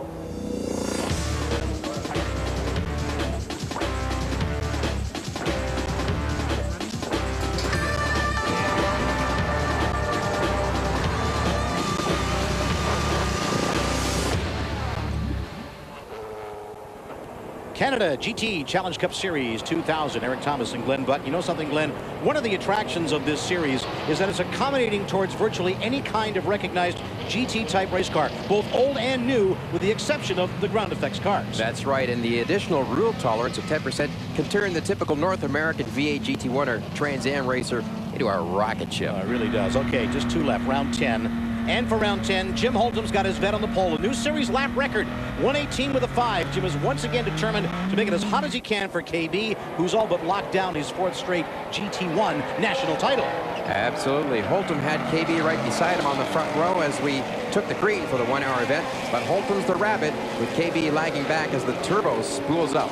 Canada GT Challenge Cup Series 2000, Eric Thomas and Glenn Butt. You know something, Glenn? One of the attractions of this series is that it's accommodating towards virtually any kind of recognized GT-type race car, both old and new, with the exception of the ground effects cars. That's right, and the additional rule tolerance of 10% can turn the typical North American V8 GT1 or Trans Am racer into a rocket ship. It really does. Okay, just 2 left, round 10. And for round 10, Jim Holtum's got his vet on the pole. A new series lap record, 118 with a 5. Jim is once again determined to make it as hot as he can for KB, who's all but locked down his 4th straight GT1 national title. Absolutely. Holtum had KB right beside him on the front row as we took the green for the 1-hour event. But Holtum's the rabbit, with KB lagging back as the turbo spools up.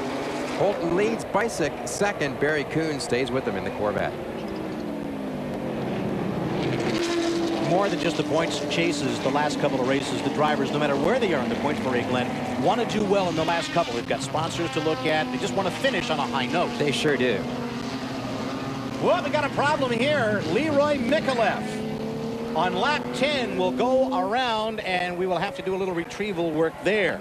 Holtum leads, Bicyc second. Barry Coon stays with him in the Corvette. More than just the points chases the last couple of races, the drivers, no matter where they are in the points parade, Glenn, want to do well in the last couple. They've got sponsors to look at. They just want to finish on a high note. They sure do. Well, we got a problem here. Leroy Mikulev on lap 10 will go around, and we will have to do a little retrieval work there.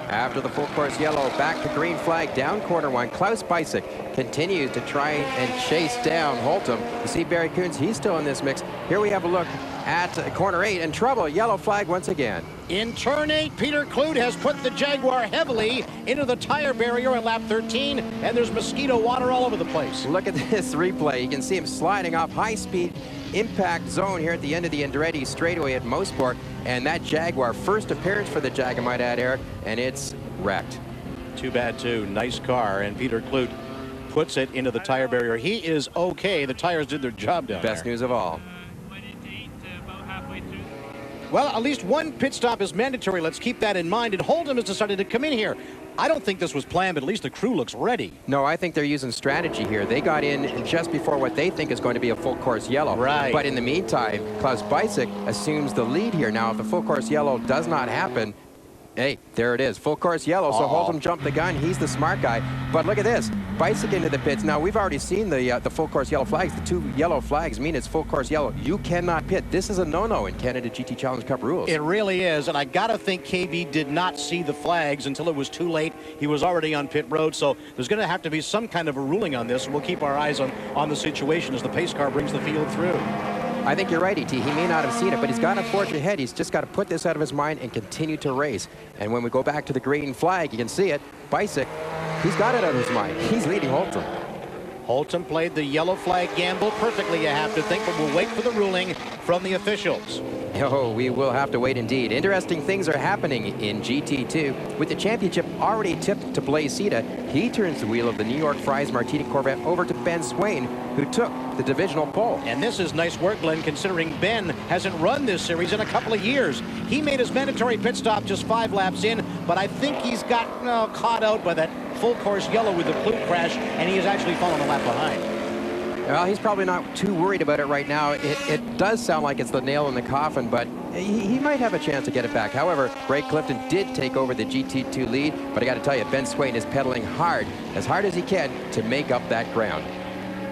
After the full course yellow, back to green flag, down corner 1. Klaus Bicyc continues to try and chase down Holtum. You see Barry Coons, he's still in this mix. Here we have a look at corner 8, and trouble, yellow flag once again. In turn 8, Peter Kloot has put the Jaguar heavily into the tire barrier in lap 13, and there's mosquito water all over the place. Look at this replay. You can see him sliding off high-speed impact zone here at the end of the Andretti straightaway at Mosport, and that Jaguar, first appearance for the Jag, I might add, Eric, and it's wrecked. Too bad, too. Nice car, and Peter Kloot puts it into the tire barrier. He is okay. The tires did their job down there. Best news of all. Well, at least one pit stop is mandatory. Let's keep that in mind. And Holtum has decided to come in here. I don't think this was planned, but at least the crew looks ready. No, I think they're using strategy here. They got in just before what they think is going to be a full course yellow. Right. But in the meantime, Klaus Bicyc assumes the lead here. Now, if the full course yellow does not happen, hey, there it is, full course yellow. So Holtum jumped the gun. He's the smart guy. But look at this, Bicyc into the pits. Now, we've already seen the full course yellow flags. The 2 yellow flags mean it's full course yellow. You cannot pit. This is a no-no in Canada GT Challenge Cup rules. It really is, and I gotta think KB did not see the flags until it was too late. He was already on pit road, so there's gonna have to be some kind of a ruling on this. We'll keep our eyes on the situation as the pace car brings the field through. I think you're right, E.T. He may not have seen it, but he's got a fortune ahead. He's just got to put this out of his mind and continue to race. And when we go back to the green flag, you can see it. Bicyc, he's got it out of his mind. He's leading Holtum. Holtum played the yellow flag gamble perfectly, you have to think, but we'll wait for the ruling from the officials. Oh, we will have to wait indeed. Interesting things are happening in GT2. With the championship already tipped to Blaise Sita, he turns the wheel of the New York Fries Martini Corvette over to Ben Swain, who took the divisional pole. And this is nice work, Glenn, considering Ben hasn't run this series in a couple of years. He made his mandatory pit stop just 5 laps in, but I think he's got caught out by that full course yellow with the Kloot crash, and he has actually fallen a lap behind. Well, he's probably not too worried about it right now. It does sound like it's the nail in the coffin, but he might have a chance to get it back. However, Ray Clifton did take over the GT2 lead, but I got to tell you, Ben Swain is pedaling hard as he can, to make up that ground.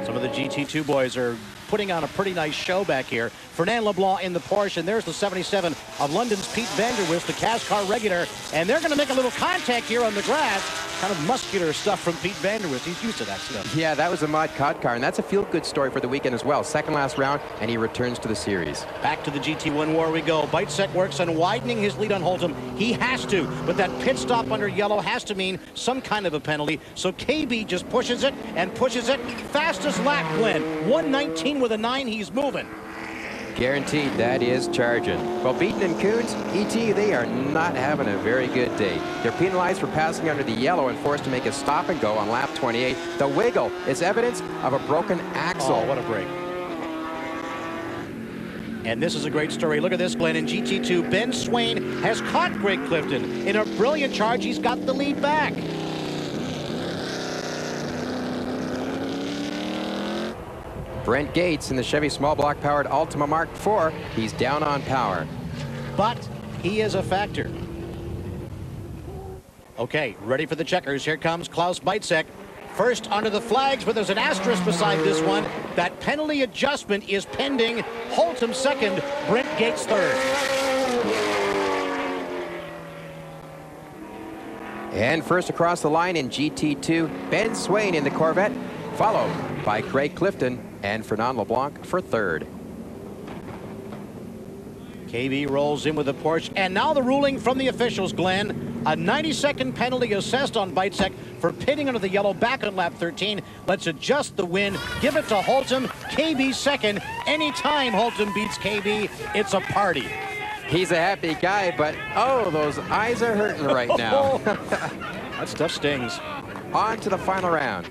Some of the GT2 boys are putting on a pretty nice show back here. Fernand Leblanc in the Porsche, and there's the 77 of London's Pete Vanderwist, the CAS car regular, and they're going to make a little contact here on the grass. Kind of muscular stuff from Pete Vanderwist. He's used to that stuff. Yeah, that was a Mod Cod car, and that's a feel-good story for the weekend as well. Second last round, and he returns to the series. Back to the GT1 war we go. Bicyc works on widening his lead on Holtum. He has to, but that pit stop under yellow has to mean some kind of a penalty. So KB just pushes it and pushes it. Fastest lap, Glenn. 119 with a 9. He's moving. Guaranteed that is charging. Well, Beaton and Coons, E.T., they are not having a very good day. They're penalized for passing under the yellow and forced to make a stop and go on lap 28. The wiggle is evidence of a broken axle. Oh, what a break. And this is a great story. Look at this, Glenn. In GT2, Ben Swain has caught Greg Clifton. In a brilliant charge, he's got the lead back. Brent Gates in the Chevy small block powered Altima Mark IV. He's down on power. But he is a factor. Okay, ready for the checkers. Here comes Klaus Beitzek. First under the flags, but there's an asterisk beside this one. That penalty adjustment is pending. Holtum second, Brent Gates third. And first across the line in GT2, Ben Swain in the Corvette, followed by Craig Clifton and Fernand LeBlanc for third. KB rolls in with the Porsche, and now the ruling from the officials, Glenn. A 90-second penalty assessed on Beitzek for pitting under the yellow back on lap 13. Let's adjust the win, give it to Holtum. KB second. Anytime Holtum beats KB, it's a party. He's a happy guy, but oh, those eyes are hurting right now. That stuff stings. On to the final round.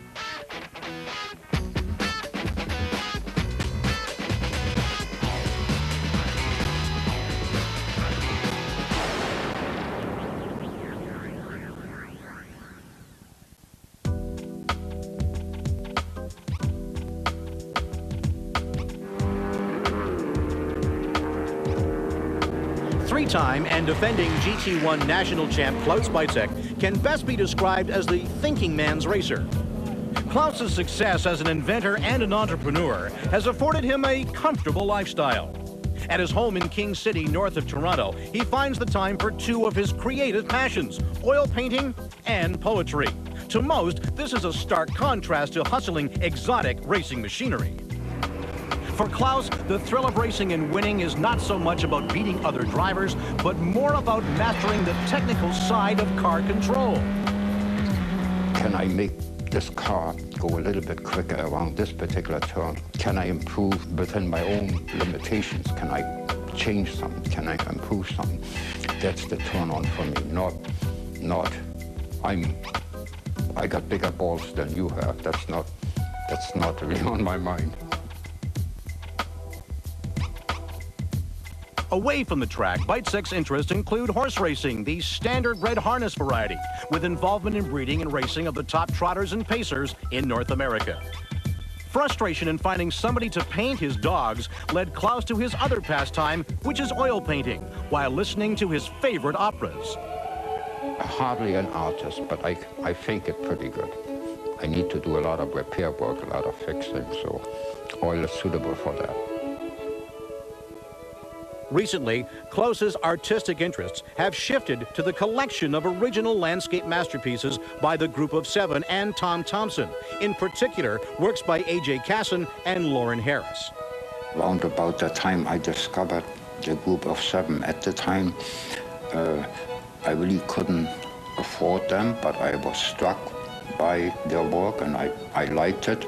Three-time and defending GT1 national champ Klaus Beitzek can best be described as the thinking man's racer. Klaus's success as an inventor and an entrepreneur has afforded him a comfortable lifestyle. At his home in King City, north of Toronto, he finds the time for two of his creative passions, oil painting and poetry. To most, this is a stark contrast to hustling exotic racing machinery. For Klaus, the thrill of racing and winning is not so much about beating other drivers, but more about mastering the technical side of car control. Can I make this car go a little bit quicker around this particular turn? Can I improve within my own limitations? Can I change something? Can I improve something? That's the turn on for me, not I got bigger balls than you have. That's not really on my mind. Away from the track, Beitzek's interests include horse racing, the standard red harness variety, with involvement in breeding and racing of the top trotters and pacers in North America. Frustration in finding somebody to paint his dogs led Klaus to his other pastime, which is oil painting, while listening to his favorite operas. Hardly an artist, but I think it pretty good. I need to do a lot of repair work, a lot of fixing, so oil is suitable for that. Recently, Klaus's artistic interests have shifted to the collection of original landscape masterpieces by the Group of Seven and Tom Thompson. In particular, works by A.J. Casson and Lauren Harris. Round about the time I discovered the Group of Seven, at the time, I really couldn't afford them, but I was struck by their work and I liked it.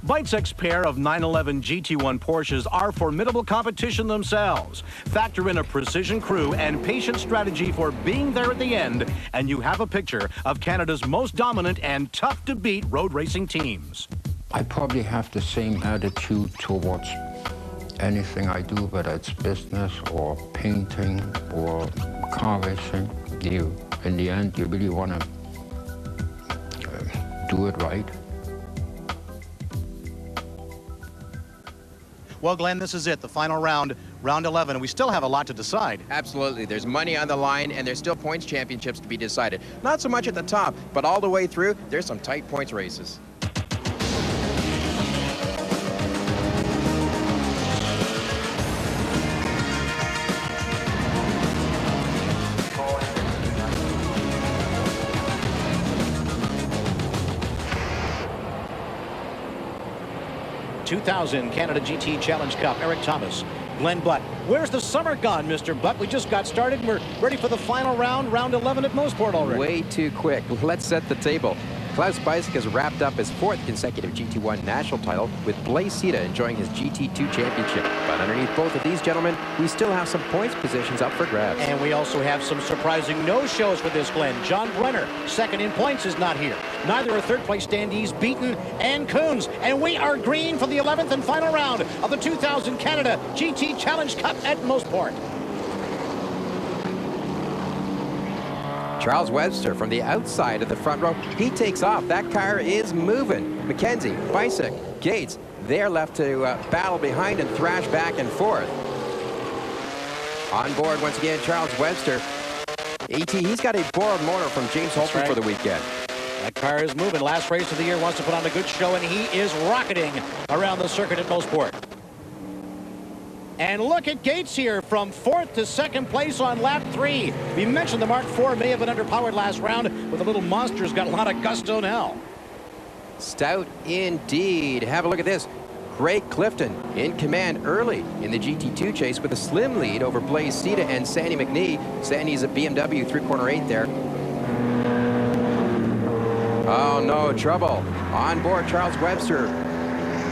Beitzek's pair of 911 GT1 Porsches are formidable competition themselves. Factor in a precision crew and patient strategy for being there at the end, and you have a picture of Canada's most dominant and tough-to-beat road racing teams. I probably have the same attitude towards anything I do, whether it's business or painting or car racing. In the end, you really want to do it right. Well, Glenn, this is it, the final round, round 11, and we still have a lot to decide. Absolutely. There's money on the line, and there's still points championships to be decided. Not so much at the top, but all the way through, there's some tight points races. .2000 Canada GT Challenge Cup, Eric Thomas, Glenn Butt. Where's the summer gone, Mr. Butt? We just got started and we're ready for the final round, round 11 at Mossport already. Way too quick. Let's set the table. Klaus Beisek has wrapped up his 4th consecutive GT1 national title, with Blaise Sita enjoying his GT2 championship. But underneath both of these gentlemen, we still have some points positions up for grabs. And we also have some surprising no-shows for this, Glenn. John Brenner, second in points, is not here. Neither are third-place standees Beaton and Coons. And we are green for the 11th and final round of the 2000 Canada GT Challenge Cup at Mosport. Charles Webster from the outside of the front row. He takes off. That car is moving. McKenzie, Beisek, Gates, they're left to battle behind and thrash back and forth. On board once again, Charles Webster. He's got a borrowed motor from James Holton for the weekend. That car is moving. Last race of the year, wants to put on a good show, and he is rocketing around the circuit at Mosport. And look at Gates here from 4th to 2nd place on lap 3. We mentioned the Mark IV may have been underpowered last round, but the little monster's got a lot of gusto now. Stout indeed. Have a look at this. Greg Clifton in command early in the GT2 chase with a slim lead over Blaise Sita and Sandy McNee. Sandy's a BMW 3-corner 8 there. Oh, no trouble. On board, Charles Webster.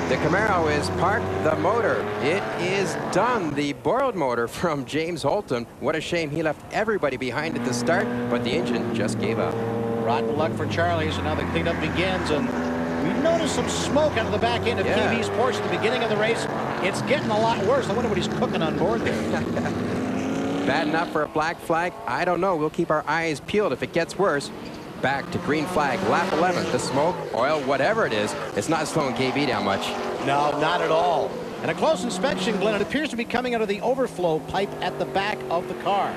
The Camaro is parked. The motor, it is done. The borrowed motor from James Holton. What a shame he left everybody behind at the start, but the engine just gave up. Rotten luck for Charlie, so now the cleanup begins, and we noticed some smoke out of the back end of KB's Porsche at the beginning of the race. It's getting a lot worse. I wonder what he's cooking on board there. Bad enough for a black flag? I don't know. We'll keep our eyes peeled if it gets worse. Back to green flag, lap 11. The smoke, oil, whatever it is, it's not slowing KB down much. No, not at all. And a close inspection, Glenn, it appears to be coming out of the overflow pipe at the back of the car.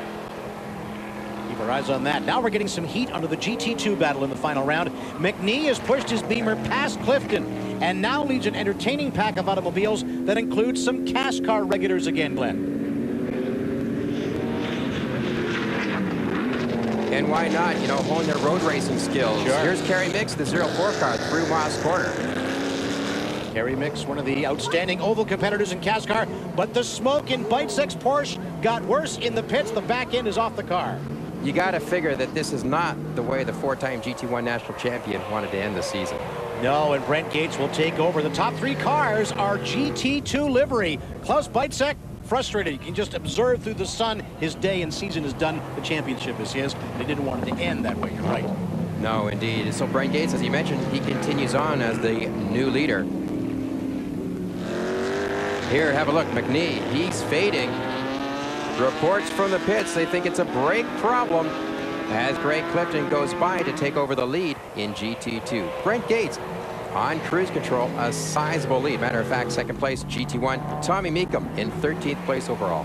Keep our eyes on that. Now we're getting some heat under the GT2 battle in the final round. McNee has pushed his Beamer past Clifton and now leads an entertaining pack of automobiles that includes some cash car regulars again, Glenn. And why not, you know, hone their road racing skills. Sure. Here's Kerry Mix, the 04 car through Moss Corner. Kerry Mix, one of the outstanding oval competitors in CASCAR, but the smoke in Beisek's Porsche got worse in the pits. The back end is off the car. You got to figure that this is not the way the 4-time GT1 national champion wanted to end the season. No, and Brent Gates will take over. The top 3 cars are GT2 livery. Klaus Beisek, frustrated. You can just observe through the sun. His day and season is done. The championship is his. They didn't want it to end that way. You're right. No, indeed. So Brent Gates, as you mentioned, he continues on as the new leader. Here, have a look. McNee, he's fading. Reports from the pits, they think it's a brake problem as Greg Clifton goes by to take over the lead in GT2. Brent Gates on cruise control, a sizable lead. Matter of fact, 2nd place, GT1. Tommy Meekum in 13th place overall.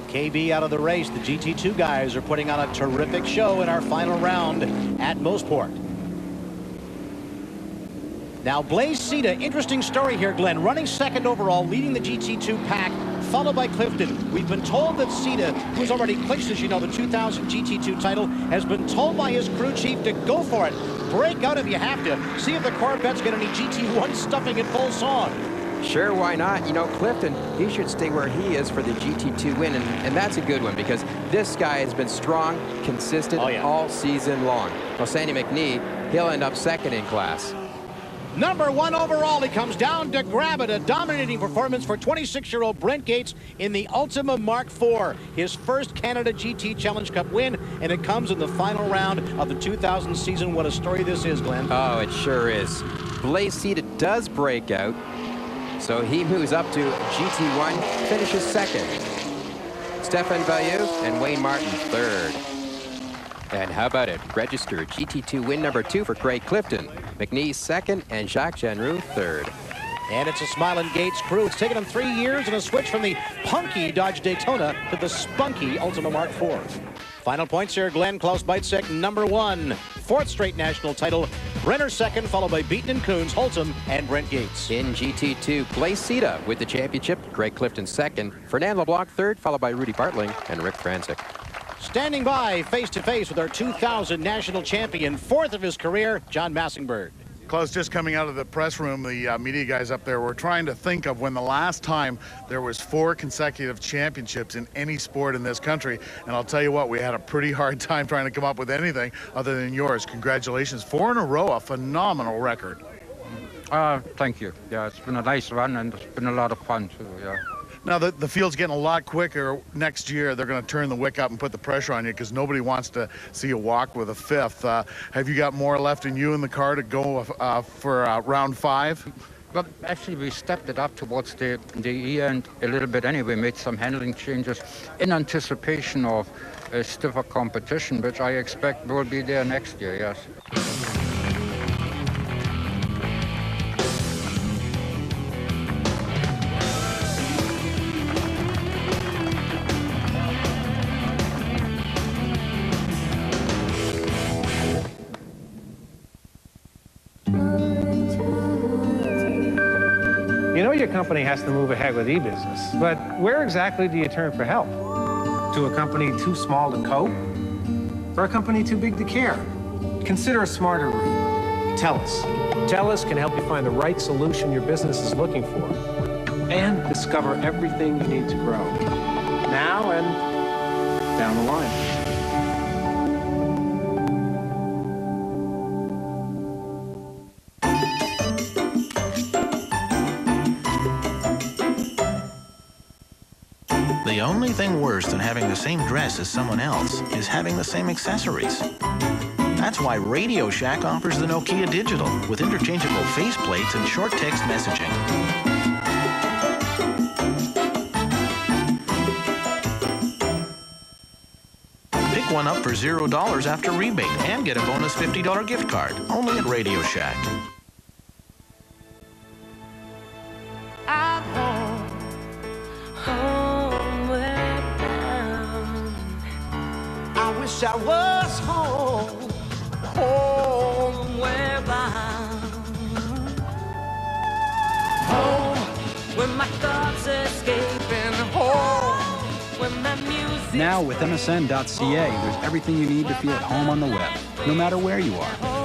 KB out of the race. The GT2 guys are putting on a terrific show in our final round at Mosport. Now, Blaise Sita, interesting story here, Glenn. Running 2nd overall, leading the GT2 pack, followed by Clifton. We've been told that Sita, who's already clinched, as you know, the 2000 GT2 title, has been told by his crew chief to go for it. Break out if you have to. See if the Corvettes get any GT1 stuffing in full song. Sure, why not? You know, Clifton, he should stay where he is for the GT2 win, and that's a good one because this guy has been strong, consistent all season long. Well, Sandy McNee, he'll end up 2nd in class. Number 1 overall, he comes down to grab it. A dominating performance for 26-year-old Brent Gates in the Ultima Mark IV. His first Canada GT Challenge Cup win, and it comes in the final round of the 2000 season. What a story this is, Glenn. Oh, it sure is. Blaise Sita does break out, so he moves up to GT1, finishes 2nd. Stefan Vallieu and Wayne Martin 3rd. And how about it? Registered GT2 win number 2 for Craig Clifton. McNee 2nd and Jacques Genroux 3rd. And it's a smiling Gates crew. It's taken them 3 years and a switch from the punky Dodge Daytona to the spunky Ultima Mark IV. Final points here, Glenn. Klaus Beisek, number 1. 4th straight national title. Brenner 2nd, followed by Beaton and Coons, Holtum, and Brent Gates. In GT2, Blaise Sita with the championship. Greg Clifton 2nd. Fernand LeBlanc 3rd, followed by Rudy Bartling and Rick Franzik. Standing by face-to-face with our 2000 national champion, 4th of his career, John Massingbird. Klaus, just coming out of the press room, the media guys up there were trying to think of when the last time there was 4 consecutive championships in any sport in this country. And I'll tell you what, we had a pretty hard time trying to come up with anything other than yours. Congratulations. 4 in a row, a phenomenal record. Thank you. Yeah, it's been a nice run, and it's been a lot of fun, too, yeah. Now, the field's getting a lot quicker. Next year, they're going to turn the wick up and put the pressure on you because nobody wants to see you walk with a 5th. Have you got more left in you in the car to go for round 5? Well, actually, we stepped it up towards the end a little bit anyway, made some handling changes in anticipation of a stiffer competition, which I expect will be there next year, yes. You know your company has to move ahead with e-business, but where exactly do you turn for help? To a company too small to cope? Or a company too big to care? Consider a smarter route. TELUS. TELUS can help you find the right solution your business is looking for and discover everything you need to grow, now and down the line. The only thing worse than having the same dress as someone else is having the same accessories. That's why Radio Shack offers the Nokia Digital with interchangeable faceplates and short text messaging. Pick one up for $0 after rebate and get a bonus $50 gift card, only at Radio Shack. I was home, homeward bound. Home, where my thoughts escaping. Home, where my music. Now with MSN.ca, there's everything you need to feel at home on the web, no matter where you are.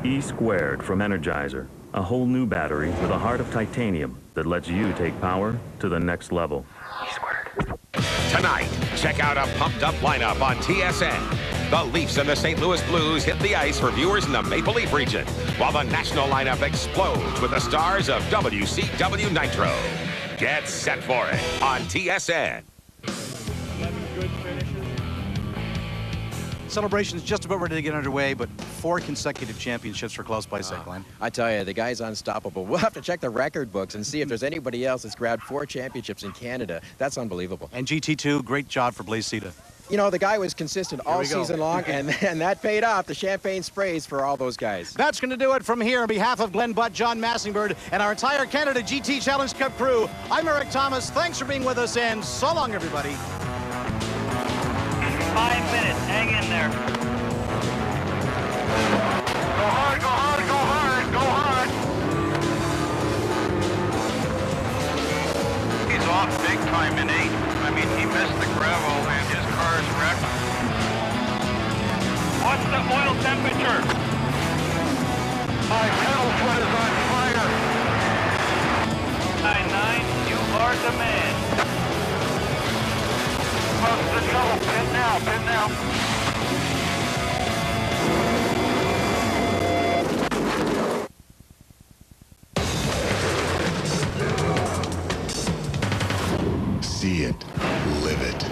E-squared from Energizer, a whole new battery with a heart of titanium that lets you take power to the next level. Tonight, check out a pumped-up lineup on TSN. The Leafs and the St. Louis Blues hit the ice for viewers in the Maple Leaf region, while the national lineup explodes with the stars of WCW Nitro. Get set for it on TSN. Celebration's just about ready to get underway, but 4 consecutive championships for Klaus Beisek, Glenn. I tell you, the guy's unstoppable. We'll have to check the record books and see if there's anybody else that's grabbed 4 championships in Canada. That's unbelievable. And GT2, great job for Blaise Sita. You know, the guy was consistent all season long, and that paid off. The champagne sprays for all those guys. That's going to do it from here on behalf of Glenn Butt, John Massingbird, and our entire Canada GT Challenge Cup crew. I'm Eric Thomas. Thanks for being with us, and so long, everybody. 5 minutes. Hang in there. Go hard, go hard, go hard, go hard. He's off big time in 8. I mean, he missed the gravel and his car's wrecked. What's the oil temperature? My pedal foot is on fire. 9-9, you are the man. What's the trouble? Pin now, pin now. See it, live it.